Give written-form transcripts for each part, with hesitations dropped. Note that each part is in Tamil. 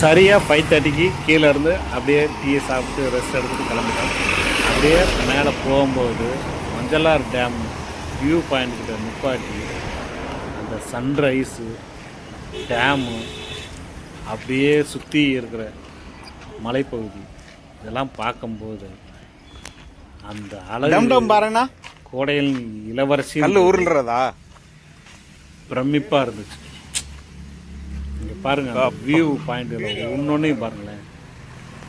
சரியாக 5:30க்கு கீழே இருந்து அப்படியே டீயை சாப்பிட்டு ரெஸ்ட் எடுத்துகிட்டு கிளம்பிட்டோம். அப்படியே மேலே போகும்போது மஞ்சளார் டேம் வியூ பாயிண்ட்கிட்ட நிப்பாட்டி அந்த சன்ரைஸு டேமு அப்படியே சுற்றி இருக்கிற மலைப்பகுதி இதெல்லாம் பார்க்கும்போது அந்த அழகு பாருண்ணா கோடையில் இளவரசி உருள்றதா பிரமிப்பாக இருந்துச்சு. இங்கே பாருங்கள் வியூ பாயிண்ட் ஒன்னொன்னையும் பாருங்களேன்.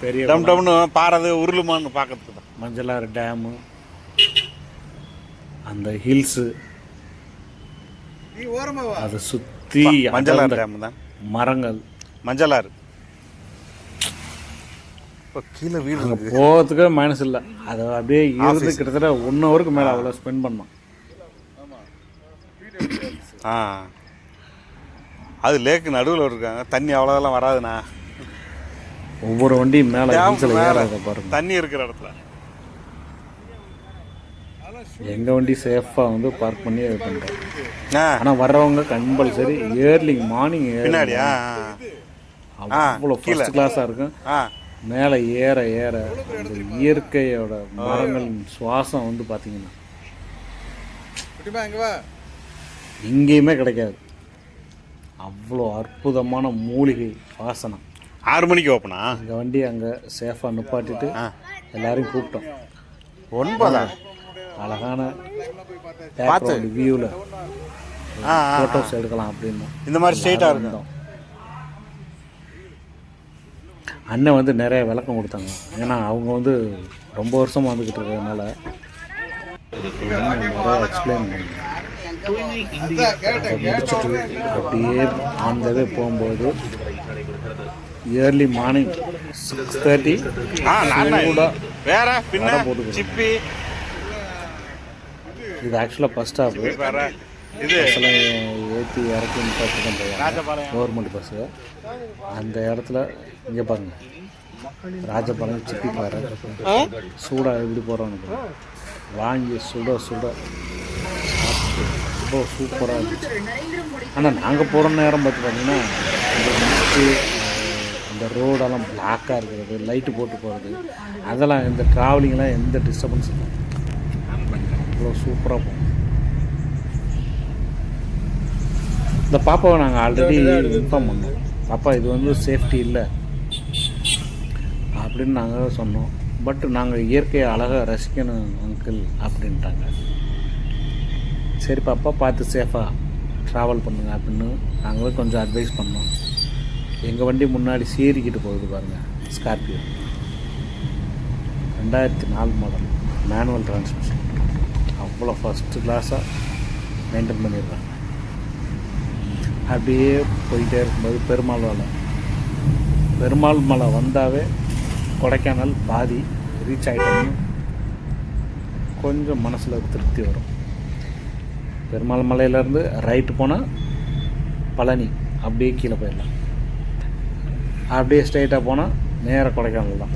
பெரிய டம்னு பாறது உருளுமான்னு பார்க்கறதுக்கு தான் மஞ்சளாறு டேமு, அந்த ஹில்ஸு, அதை சுற்றி மஞ்சளாறு டேம் தான் மரங்கள், மஞ்சளாறு. இப்போ கீழே வீடு போகிறதுக்கே மைனஸ் இல்லை. அதை அப்படியே இருந்து கிட்டத்தட்ட 1 ஹவருக்கு மேலே அவ்வளோ ஸ்பெண்ட் பண்ணோம். அது லேக்கு நடுவில் இருக்காங்க, தண்ணி அவ்வளோதெல்லாம் வராதுண்ணா. ஒவ்வொரு வண்டியும் மேலே ஏறதை பாருங்க, தண்ணி இருக்கிற இடத்துல எங்கள் வண்டி சேஃபாக வந்து பார்க் பண்ணி இது பண்ணுறோம். ஆனால் வர்றவங்க கம்பல்சரி ஏர்லி மார்னிங் பின்னாடியா அவ்வளோ ஃபர்ஸ்ட் கிளாஸாக இருக்கும். மேலே ஏற ஏற அந்த இயற்கையோட மரங்களின் சுவாசம் வந்து பார்த்தீங்கன்னா எங்கேயுமே கிடைக்காது. அவ்வளோ அற்புதமான மூலிகை வாசனம். 6 மணிக்கு ஓப்பனா எங்கள் வண்டி அங்கே சேஃபாக நிப்பாட்டிட்டு எல்லாரையும் கூப்பிட்டோம். 9 அழகான பேக்ரவுண்ட் வியூவில் ஃபோட்டோஸ் எடுக்கலாம் அப்படின்னு இந்த மாதிரி ஸ்ட்ரெயிட்டாக இருந்தோம். அண்ணன் வந்து நிறைய விளக்கம் கொடுத்தாங்க. ஏன்னா அவங்க வந்து ரொம்ப வருஷமாக வந்துக்கிட்டு இருக்கிறதுனால நிறைய எக்ஸ்பிளைன் பண்ணாங்க. அதை முடிச்சுட்டு அப்படியே ஆந்தவே போகும்போது இயர்லி மார்னிங் 6:30 வேற பின்ன சிப்பி. இது ஆக்சுவலாக ஃபஸ்ட் ஸ்டாப்பு. பஸ்ஸில் ஏற்றி இறக்கி நிப்பாட்டி தான் போவாங்க கவர்மெண்ட் பஸ்ஸு. அந்த இடத்துல இங்கே பாருங்கள், ராஜபாளையம் சிப்பி பாரு சூடாக எப்படி போகிறோன்னு வாங்கி சுட சுட ரொம்ப சூப்பராக இருந்துச்சு. ஆனால் நாங்கள் போகிற நேரம் பார்த்து பார்த்தீங்கன்னா இந்த ரோடெல்லாம் பிளாக்காக இருக்கிறது, லைட்டு போட்டு போகிறது, அதெல்லாம் இந்த ட்ராவலிங்லாம் எந்த டிஸ்டர்பன்ஸ் இல்லை. அவ்வளோ சூப்பராக போகும். இந்த பாப்பாவை நாங்கள் ஆல்ரெடி இன்ஃபார்ம் பண்ணோம். பாப்பா இது வந்து சேஃப்டி இல்லை அப்படின்னு நாங்கள் சொன்னோம். பட் நாங்கள் இயற்கையை அழகாக ரசிக்கணும் அங்கிள் அப்படின்ட்டாங்க. சரி பாப்பா பார்த்து சேஃபாக ட்ராவல் பண்ணுங்க அப்படின்னு நாங்களும் கொஞ்சம் அட்வைஸ் பண்ணோம். எங்கள் வண்டி முன்னாடி சீறிக்கிட்டு போகுது பாருங்கள், ஸ்கார்பியோ 2004 மாடல் மேனுவல் டிரான்ஸ்மிஷன். அவ்வளோ ஃபஸ்ட்டு கிளாஸாக மெயின்டைன் பண்ணியிருக்காங்க. அப்படியே போயிட்டே இருக்கும்போது பெருமாள் மலை வந்தாவே கொடைக்கானல் பாதி ரீச் ஆகிட்டோம்னு கொஞ்சம் மனசில் திருப்தி வரும். பெருமாள் மலையிலேருந்து ரைட்டு போனால் பழனி அப்படியே கீழே போயிடலாம். அப்படியே ஸ்ட்ரைட்டாக போனால் நேராக கொடைக்கானல் தான்.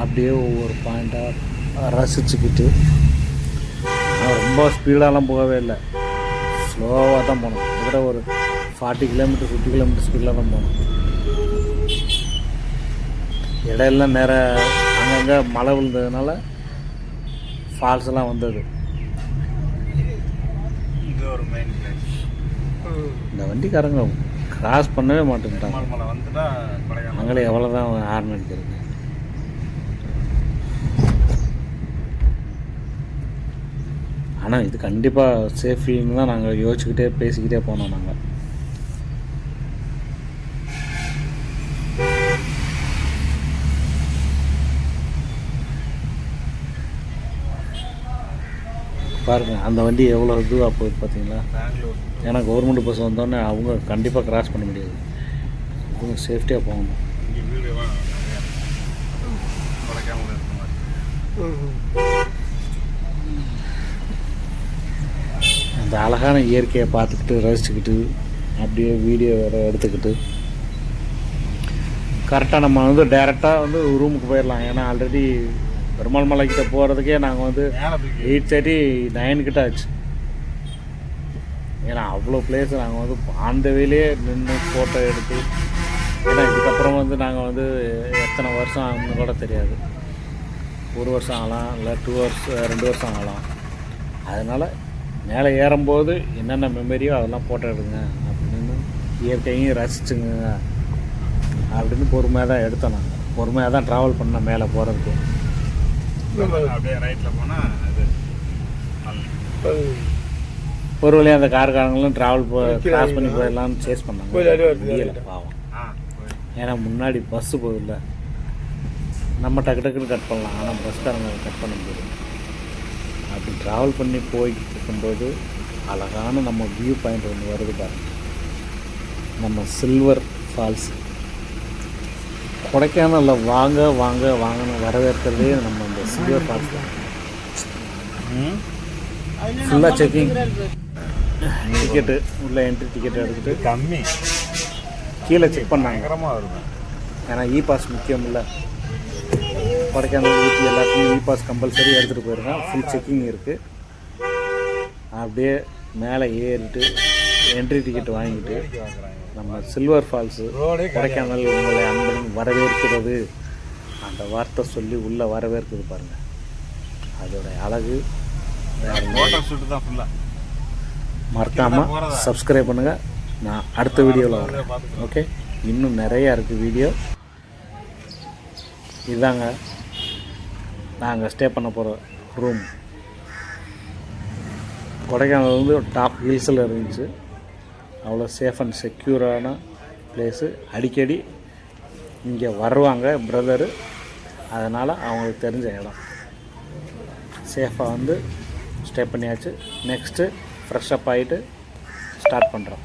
அப்படியே ஒவ்வொரு பாயிண்ட்டாக ரசிச்சுக்கிட்டு ரொம்ப ஸ்பீடாலாம் போகவே இல்லை, ஸ்லோவாக தான் போனோம். கிட்டத்தட்ட ஒரு 40 கிலோமீட்டர் 50 கிலோமீட்டர் ஸ்பீடில் தான் போனோம். இடையெல்லாம் அங்கங்கே மழை விழுந்ததுனால ஃபால்ஸ் எல்லாம் வந்தது. இந்த வண்டிக்காரங்க கிராஸ் பண்ணவே மாட்டேங்கிட்டாங்க. அங்கே எவ்வளோ தான் ஹார்ன் அடிக்கிறது. ஆனால் இது கண்டிப்பாக சேஃப்டின்னு தான் நாங்கள் யோசிச்சுக்கிட்டே பேசிக்கிட்டே போனோம். நாங்கள் பாருங்கள் அந்த வண்டி எவ்வளோ இதுவாக போகுது பார்த்தீங்களா. ஏன்னா கவர்மெண்ட் பஸ் வந்தோடனே அவங்க கண்டிப்பாக கிராஸ் பண்ண முடியாது, அவங்க சேஃப்டியாக போகணும். அந்த அழகான இயற்கையை பார்த்துக்கிட்டு ரசிச்சுக்கிட்டு அப்படியே வீடியோ வேறு எடுத்துக்கிட்டு கரெக்டாக நம்ம வந்து டைரெக்டாக வந்து ரூமுக்கு போயிடலாம். ஏன்னா ஆல்ரெடி பெருமாள் மலைக்கிட்ட போகிறதுக்கே நாங்கள் வந்து 8:30 9 கிட்ட ஆச்சு. ஏன்னா அவ்வளோ பிளேஸ் நாங்கள் வந்து ஆன் த வேலையே நின்று ஃபோட்டோ எடுத்து, ஏன்னா இதுக்கப்புறம் வந்து நாங்கள் வந்து எத்தனை வருஷம் ஆகும்னு கூட தெரியாது. 1 வருஷம் ஆகலாம், இல்லை 2 வருஷம் ஆகலாம். அதனால் மேலே ஏறும்போது என்னென்ன மெமரியோ அதெல்லாம் ஃபோட்டோ எடுங்க அப்படின்னு இயற்கையும் ரசிச்சுங்க அப்படின்னு பொறுமையாக தான் எடுத்தோம். நாங்கள் பொறுமையாக தான் ட்ராவல் பண்ணோம் மேலே போகிறதுக்கு. அப்படியே ரைட்டில் போனால் அது ஒரு வழியாக அந்த கார்காரங்களும் கிராஸ் பண்ணி போயிடலாம்னு சேஸ் பண்ணாங்க. முடியலை பாவம். ஏன்னா முன்னாடி பஸ்ஸு போதில்லை, நம்ம டக்கு டக்குன்னு கட் பண்ணலாம், ஆனால் பஸ்காரங்க கட் பண்ண முடியாது. அப்படி ட்ராவல் பண்ணி போய்கிட்டு இருக்கும்போது அழகான நம்ம வியூ பாயிண்ட் ஒன்று வருது பாருங்க, நம்ம சில்வர் ஃபால்ஸ். கொடைக்கானலில் வாங்க வாங்க வாங்கன்னு வரவேற்கிறதே நம்ம இந்த சில்வர் ஃபால்ஸ் தான். ஃபுல்லாக செக்கிங் டிக்கெட்டு உள்ள என்ட்ரி டிக்கெட் எடுத்துகிட்டு கம்மி கீழே செக் பண்ணாங்க. பயங்கரமாக வருது. ஏன்னா இ பாஸ் முக்கியம் இல்லை, கொடைக்கானல் ஊட்டி எல்லாத்துலேயும் இ பாஸ் கம்பல்சரி எடுத்துகிட்டு போயிருக்கேன். ஃபுல் செக்கிங் இருக்குது. அப்படியே மேலே ஏறிட்டு என்ட்ரி டிக்கெட் வாங்கிட்டு நம்ம சில்வர் ஃபால்ஸு கொடைக்கானல் உங்களை அன்புடன் வரவேற்கிறது அந்த வார்த்தை சொல்லி உள்ளே வரவேற்கிறது பாருங்கள். அதோட அழகு ஃபோட்டோ ஷூட்டு தான் ஃபுல்லாக. மறக்காமல் சப்ஸ்கிரைப் பண்ணுங்கள். நான் அடுத்த வீடியோவில் வரேன். ஓகே, இன்னும் நிறையா இருக்குது வீடியோ. இதுதாங்க நாங்கள் ஸ்டே பண்ண போகிற ரூம். கொடைக்கானல் வந்து டாப் ஹில்ஸில் இருந்துச்சு. அவ்வளோ சேஃப் அண்ட் செக்யூரான பிளேஸு. அடிக்கடி இங்கே வருவாங்க பிரதரு, அதனால் அவங்களுக்கு தெரிஞ்ச இடம். சேஃபாக வந்து ஸ்டே பண்ணியாச்சு. நெக்ஸ்ட்டு ஃப்ரெஷ்ஷப் ஆகிட்டு ஸ்டார்ட் பண்ணுறோம்.